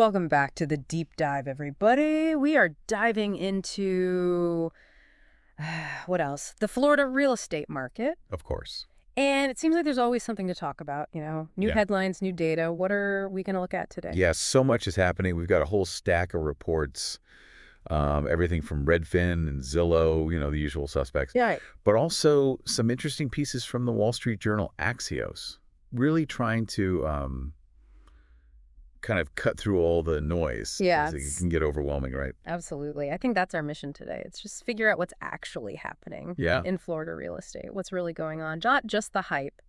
Welcome back to the deep dive, everybody. We are diving into, what else? The Florida real estate market. Of course. And it seems like there's always something to talk about, new Yeah. headlines, new data. What are we going to look at today? Yes, so much is happening. We've got a whole stack of reports, everything from Redfin and Zillow, the usual suspects. Yeah. But also some interesting pieces from the Wall Street Journal Axios, really trying to kind of cut through all the noise. Yeah, 'Cause it can get overwhelming, right? Absolutely. I think that's our mission today. It's just figure out what's actually happening Yeah. in Florida real estate, what's really going on, not just the hype.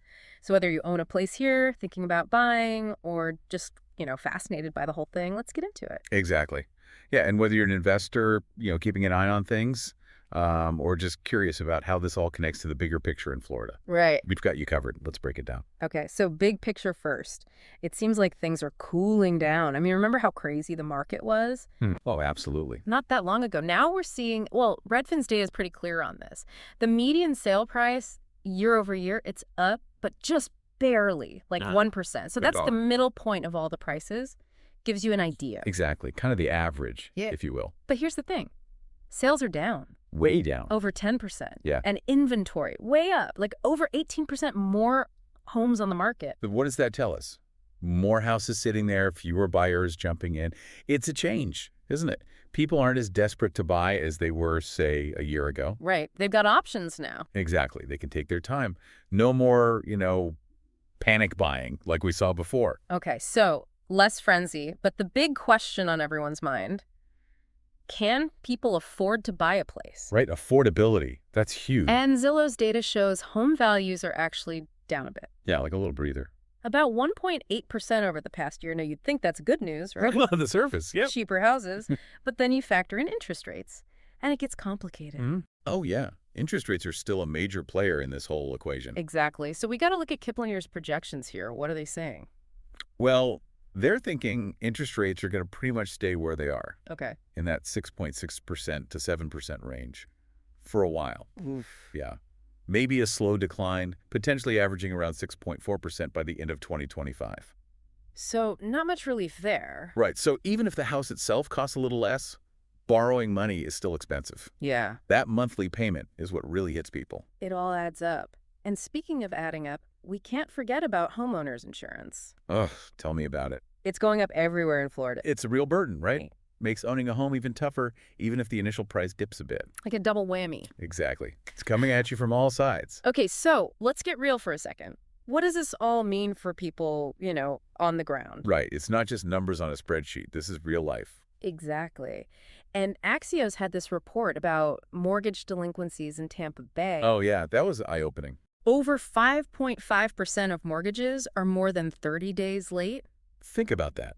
So whether you own a place here, thinking about buying, or just, fascinated by the whole thing, let's get into it. Exactly. Yeah, and whether you're an investor, keeping an eye on things, or just curious about how this all connects to the bigger picture in Florida. Right. We've got you covered. Let's break it down. Okay, so big picture first. It seems like things are cooling down. I mean, remember how crazy the market was? Oh, absolutely. Not that long ago. Now we're seeing, Redfin's data is pretty clear on this. The median sale price year over year, it's up, but just barely, like 1%. So that's the middle point of all the prices. Gives you an idea. Exactly. Kind of the average, if you will. But here's the thing. Sales are down. Way down. Over 10%. Yeah. And inventory, way up. Like over 18% more homes on the market. But what does that tell us? More houses sitting there, fewer buyers jumping in. It's a change, isn't it? People aren't as desperate to buy as they were, say, a year ago. Right. They've got options now. Exactly. They can take their time. No more, panic buying like we saw before. Okay, so less frenzy. But the big question on everyone's mind, can people afford to buy a place? Right. Affordability. That's huge. And Zillow's data shows home values are actually down a bit. Yeah, like a little breather. About 1.8% over the past year. Now, you'd think that's good news, right? On the surface, yeah. Cheaper houses. But then you factor in interest rates, and it gets complicated. Oh, yeah. Interest rates are still a major player in this whole equation. Exactly. So we got to look at Kiplinger's projections here. What are they saying? Well, they're thinking interest rates are going to pretty much stay where they are. Okay. In that 6.6% to 7% range for a while. Oof. Yeah. Maybe a slow decline, potentially averaging around 6.4% by the end of 2025. So not much relief there. Right. So even if the house itself costs a little less, borrowing money is still expensive. Yeah. That monthly payment is what really hits people. It all adds up. And speaking of adding up, we can't forget about homeowners insurance. Ugh, tell me about it. It's going up everywhere in Florida. It's a real burden, right? Makes owning a home even tougher, even if the initial price dips a bit. Like a double whammy. Exactly. It's coming at you from all sides. Okay, so let's get real for a second. What does this all mean for people, on the ground? Right. It's not just numbers on a spreadsheet. This is real life. Exactly. And Axios had this report about mortgage delinquencies in Tampa Bay. Oh, yeah. That was eye-opening. Over 5.5% of mortgages are more than 30 days late. Think about that.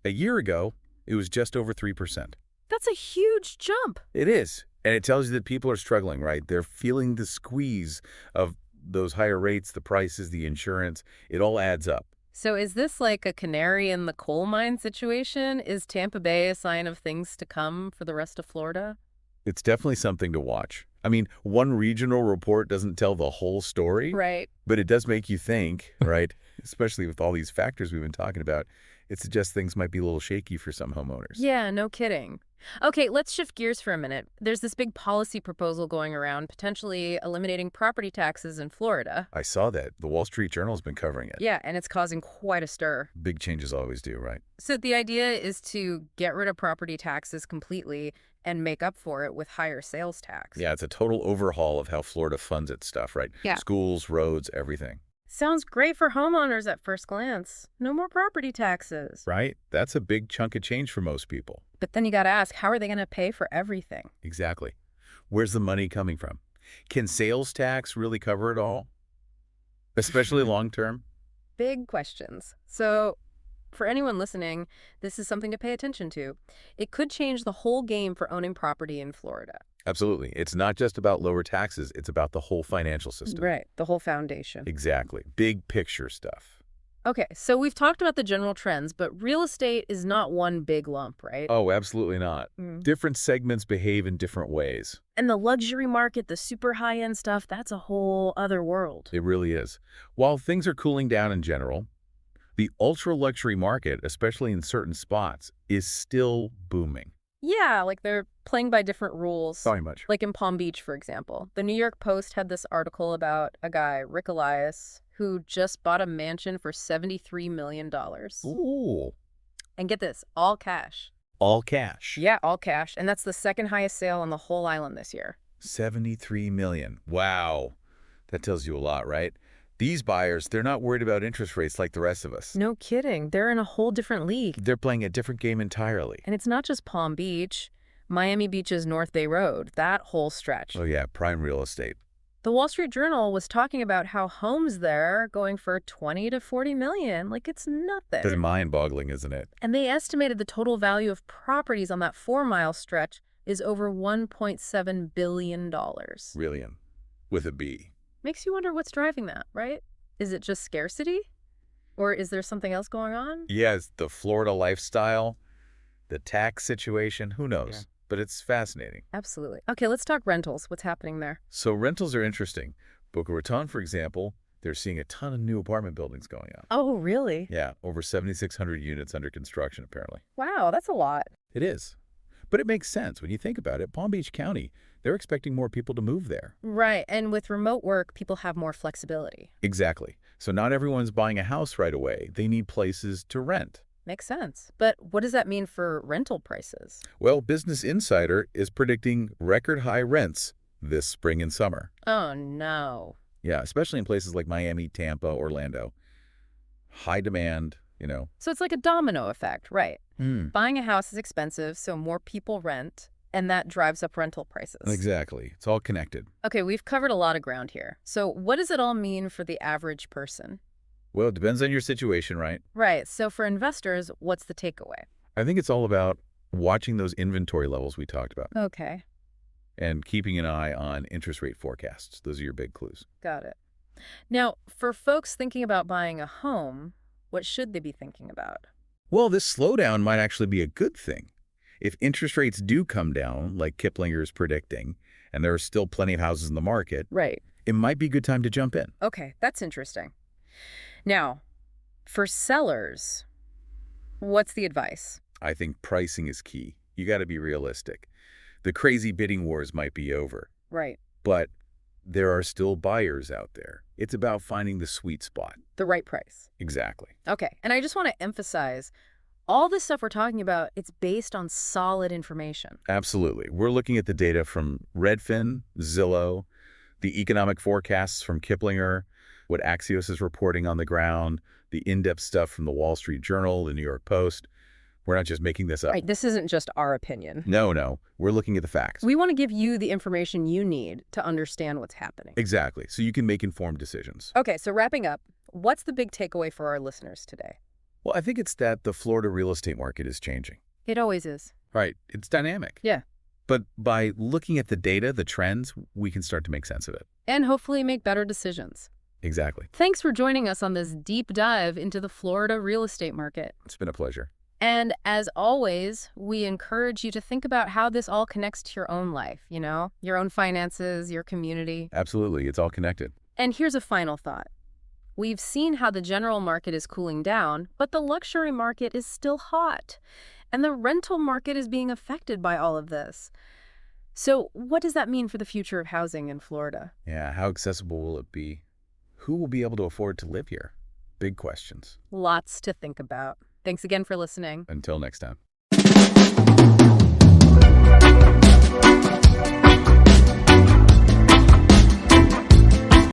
A year ago, it was just over 3%. That's a huge jump. It is. And it tells you that people are struggling, right? They're feeling the squeeze of those higher rates, the prices, the insurance. It all adds up. So is this like a canary in the coal mine situation? Is Tampa Bay a sign of things to come for the rest of Florida? It's definitely something to watch. I mean, one regional report doesn't tell the whole story. Right. But it does make you think, right? Especially with all these factors we've been talking about. It suggests things might be a little shaky for some homeowners. Yeah, no kidding. Okay, let's shift gears for a minute. There's this big policy proposal going around, potentially eliminating property taxes in Florida. I saw that. The Wall Street Journal has been covering it. Yeah, and it's causing quite a stir. Big changes always do, right? So the idea is to get rid of property taxes completely and make up for it with higher sales tax. Yeah, it's a total overhaul of how Florida funds its stuff, right? Yeah. Schools, roads, everything. Sounds great for homeowners at first glance. No more property taxes. Right? That's a big chunk of change for most people. But then you got to ask, how are they going to pay for everything? Exactly. Where's the money coming from? Can sales tax really cover it all? Especially long term? Big questions. So for anyone listening, this is something to pay attention to. It could change the whole game for owning property in Florida. Absolutely. It's not just about lower taxes. It's about the whole financial system. Right. The whole foundation. Exactly. Big picture stuff. Okay. So we've talked about the general trends, but real estate is not one big lump, right? Oh, absolutely not. Different segments behave in different ways. And the luxury market, the super high-end stuff, that's a whole other world. It really is. While things are cooling down in general, The ultra-luxury market, especially in certain spots, is still booming. Yeah, like they're playing by different rules. Very much. Like in Palm Beach, for example. The New York Post had this article about a guy, Rick Elias, who just bought a mansion for $73 million. Ooh. And get this, all cash. All cash. Yeah, all cash. And that's the second highest sale on the whole island this year. $73 million. Wow. That tells you a lot, right? These buyers, they're not worried about interest rates like the rest of us. No kidding. They're in a whole different league. They're playing a different game entirely. And it's not just Palm Beach. Miami Beach's North Bay Road, that whole stretch. Oh yeah, prime real estate. The Wall Street Journal was talking about how homes there are going for 20 to 40 million. Like, it's nothing. That's mind-boggling, isn't it? And they estimated the total value of properties on that 4-mile stretch is over $1.7 billion. Billion. With a B. Makes you wonder what's driving that, right? Is it just scarcity? Or is there something else going on? Yes, the Florida lifestyle, the tax situation, who knows? Yeah. But it's fascinating. Absolutely. Okay, let's talk rentals. What's happening there? So rentals are interesting. Boca Raton, for example, they're seeing a ton of new apartment buildings going up. Oh, really? Yeah, over 7,600 units under construction, apparently. Wow, that's a lot. It is. But it makes sense when you think about it. Palm Beach County, they're expecting more people to move there. Right, and with remote work, people have more flexibility. Exactly. So not everyone's buying a house right away. They need places to rent. Makes sense. But what does that mean for rental prices? Well, Business Insider is predicting record high rents this spring and summer. Oh, no. Yeah, especially in places like Miami, Tampa, Orlando. High demand, you know. So it's like a domino effect, right? Mm. Buying a house is expensive, so more people rent, and that drives up rental prices. Exactly. It's all connected. Okay, we've covered a lot of ground here. So what does it all mean for the average person? Well, it depends on your situation, right? Right. So for investors, what's the takeaway? I think it's all about watching those inventory levels we talked about. Okay. And keeping an eye on interest rate forecasts. Those are your big clues. Got it. Now, for folks thinking about buying a home, what should they be thinking about? Well, this slowdown might actually be a good thing. If interest rates do come down, like Kiplinger is predicting, and there are still plenty of houses in the market, right, it might be a good time to jump in. Okay, that's interesting. Now, for sellers, what's the advice? I think pricing is key. You got to be realistic. The crazy bidding wars might be over. Right. But there are still buyers out there. It's about finding the sweet spot. The right price. Exactly. Okay, and I just want to emphasize, all this stuff we're talking about, it's based on solid information. Absolutely. We're looking at the data from Redfin, Zillow, the economic forecasts from Kiplinger, what Axios is reporting on the ground, the in-depth stuff from the Wall Street Journal, the New York Post. We're not just making this up. Right, this isn't just our opinion. No. We're looking at the facts. We want to give you the information you need to understand what's happening. Exactly, so you can make informed decisions. Okay, so wrapping up, what's the big takeaway for our listeners today? Well, I think it's that the Florida real estate market is changing. It always is. Right, it's dynamic. Yeah. But by looking at the data, the trends, we can start to make sense of it. And hopefully make better decisions. Exactly. Thanks for joining us on this deep dive into the Florida real estate market. It's been a pleasure. And as always, we encourage you to think about how this all connects to your own life, you know, your own finances, your community. Absolutely. It's all connected. And here's a final thought. We've seen how the general market is cooling down, but the luxury market is still hot. And the rental market is being affected by all of this. So what does that mean for the future of housing in Florida? Yeah, how accessible will it be? Who will be able to afford to live here? Big questions. Lots to think about. Thanks again for listening. Until next time.